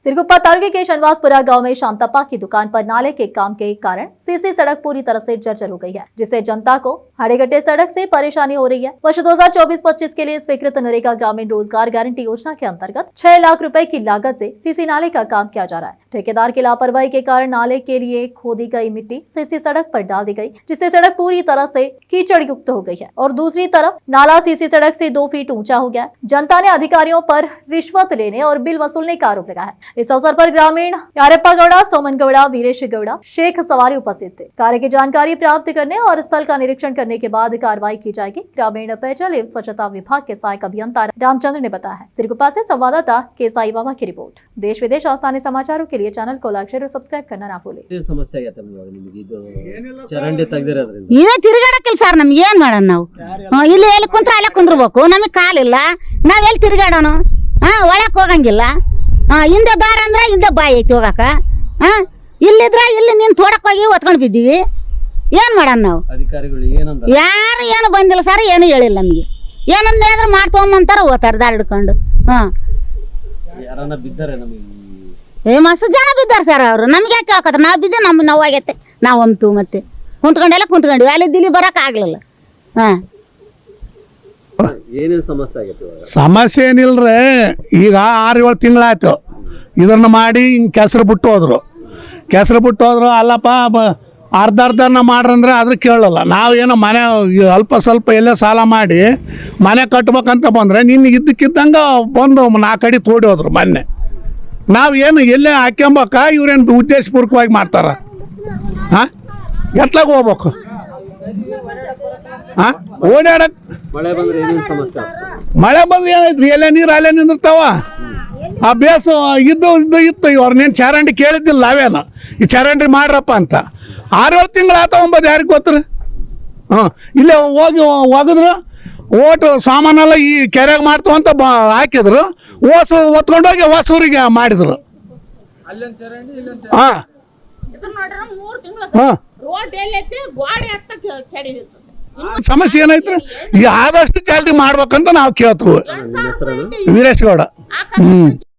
सिरगुप्पा तालुके के शनवासपुरा गांव में शांतप्पा की दुकान पर नाले के काम के कारण सीसी सड़क पूरी तरह से जर्जर हो गई है, जिससे जनता को हाड़ेगट्टे सड़क से परेशानी हो रही है। वर्ष 2024-25 के लिए स्वीकृत नरेगा ग्रामीण रोजगार गारंटी योजना के अंतर्गत 6 लाख रुपए की लागत से सीसी नाले का काम किया जा रहा है। ठेकेदार की लापरवाही के कारण नाले के लिए खोदी गई मिट्टी सीसी सड़क पर डाल दी गई, जिससे सड़क पूरी तरह से कीचड़ युक्त हो गई है और दूसरी तरफ नाला सीसी सड़क से 2 फीट ऊंचा हो गया है। जनता ने अधिकारियों पर रिश्वत लेने और बिल वसूलने का आरोप लगाया है। इस अवसर पर ग्रामीण यारेप्पा गौड़ा, सोमन गौड़ा, वीरेश गौड़ा, शेख सवारी उपस्थित थे। कार्य की जानकारी प्राप्त करने और स्थल का निरीक्षण करने के बाद कार्रवाई की जाएगी। ग्रामीण पेयजल एवं स्वच्छता विभाग के सहायक अभियंता रामचंद्र ने बताया है। सिरगुप्पा से संवाददाता के साई बाबा की रिपोर्ट। देश विदेश और स्थानीय समाचारों के लिए चैनल को लाइक, शेयर और सब्सक्राइब करना ना भूलें। ಸಮಸ್ಯೆ ಆಗೈತೆ ನಿಮಗೆ ಇದು ಚರಂಡಿ ತೆಗೆದಿರೋದ್ರಿಂದ ಇದೇ ತಿರುಗಾಡಕ್ಕಿಲ್ಲ ಸರ್, ನಮ್ಗೆ ಏನ್ ಮಾಡೋಣ ನಾವು? ಇಲ್ಲಿ ಎಲ್ಲಿ ಕುಂತ್ರ ಅಲ್ಲೇ ಕುಂದ್ರಬೇಕು, ನಮಗೆ ಕಾಲಿಲ್ಲ, ನಾವೆಲ್ಲಿ ತಿರುಗಾಡೋಣ? ಒಳಕ್ ಹೋಗಂಗಿಲ್ಲ. ಹಿಂದೆ ದಾರ ಅಂದ್ರೆ ಹಿಂದೆ ಬಾಯಿ ಐತಿ ಹೋಗಾಕ. ಇಲ್ಲಿದ್ರೆ ಇಲ್ಲಿ ನೀನ್ ತೋಡಕ್ ಹೋಗಿ ಒತ್ಕೊಂಡ್ ಬಿದ್ದೀವಿ, ಏನ್ ಮಾಡೋಣ ನಾವು? ಅಧಿಕಾರಿಗಳು ಏನಂದ? ಯಾರು ಏನು ಬಂದಿಲ್ಲ ಸರ್, ಏನು ಹೇಳಿಲ್ಲ ನಮಗೆ. ಏನಂದ್ರೆ ಹೇಳಿದ್ರೆ ಮಾಡ್ತೊಂಬಂತಾರ ಹೋಗ್ತಾರ ದಾರ ಹಿಡ್ಕೊಂಡು. ಯಾರನ್ನ ಬಿದ್ದಾರೆ ನಮಗೆ? ಮಸ್ತ್ ಜನ ಬಿದ್ದಾರ ಸರ್, ಅವರು ನಮ್ಗೆ ಯಾಕೆ ಕೇಳ್ಕೊತಾರ? ನಾವು ಬಿದ್ದೆ ನಮ್ಮ ನೋವಾಗೈತೆ, ನಾವು ಅಂತು ಮತ್ತೆ ಕುಂತ್ಕೊಂಡೆಲ್ಲ ಕುಂತ್ಕೊಂಡ್ವಿ, ಅಲ್ಲಿ ದಿಲ್ಲಿ ಬರಕ್ ಆಗ್ಲಿಲ್ಲ. ಏನೇನು ಸಮಸ್ಯೆ ಆಗೈತೆ? ಸಮಸ್ಯೆ ಏನಿಲ್ರಿ, ಈಗ 6-7 ತಿಂಗಳಾಯ್ತು ಇದನ್ನ ಮಾಡಿ ಹಿಂಗೆ ಕೆಸರು ಬಿಟ್ಟು ಹೋದ್ರು. ಅಲ್ಲಪ್ಪ ಅರ್ಧನ ಮಾಡ್ರಂದ್ರೆ ಅದ್ರ ಕೇಳಲ್ಲ. ನಾವೇನೋ ಮನೆ ಅಲ್ಪ ಸ್ವಲ್ಪ ಎಲ್ಲೇ ಸಾಲ ಮಾಡಿ ಮನೆ ಕಟ್ಬೇಕಂತ ಬಂದರೆ ನಿನ್ನ ಇದ್ದಕ್ಕಿದ್ದಂಗೆ ಬಂದು 4 ಅಡಿ ತೋಡಿ ಹೋದ್ರು ಮೊನ್ನೆ. ನಾವೇನು ಎಲ್ಲೇ ಹಾಕ್ಯಂಬಕ ಇವ್ರೇನು ಉದ್ದೇಶಪೂರ್ವಕವಾಗಿ ಮಾಡ್ತಾರ? ಎತ್ಲಾಗ ಹೋಗ್ಬೇಕು? ಓಡಾಡಕ್ ಮಳೆ ಬಂದ್ರೆ ಏನೇನು ಸಮಸ್ಯೆ ಆಗ್ತದೆ? ಮಳೆ ಬಂದ್ರೆ ಏನಾಯ್ತು, ಎಲ್ಲೇ ನೀರು ಅಲ್ಲೇ ನಿಂದಿರ್ತಾವ. ಆ ಬೇಸು ಇತ್ತು ಇವ್ರನ್ನೇನು ಚರಂಡಿ ಕೇಳಿದ್ದಿಲ್ಲ ನಾವೇನು, ಈ ಚರಂಡಿ ಮಾಡ್ರಪ್ಪ ಅಂತ. 6-7 ತಿಂಗಳಾತ 9 ಯಾರಿಗೆ ಗೊತ್ತರ? ಇಲ್ಲೇ ಹೋಗಿ ಒಗದ್ರು, ಓಟು ಸಾಮಾನೆಲ್ಲ ಈ ಕೆರೆಗೆ ಮಾಡ್ತು ಅಂತ ಹಾಕಿದ್ರು. ಓಸು ಹೊತ್ಕೊಂಡೋಗಿ ಹೊಸೂರಿಗೆ ಮಾಡಿದ್ರು. ಸಮಸ್ಯೆ ಏನೈತ್ರಿ? ಈ ಆದಷ್ಟು ಜಲ್ದಿ ಮಾಡ್ಬೇಕಂತ ನಾವು ಕೇಳ್ತೀವಿ. ನಿಮ್ಮ ಹೆಸರೇನು? ವೀರೇಶ್ ಗೌಡ.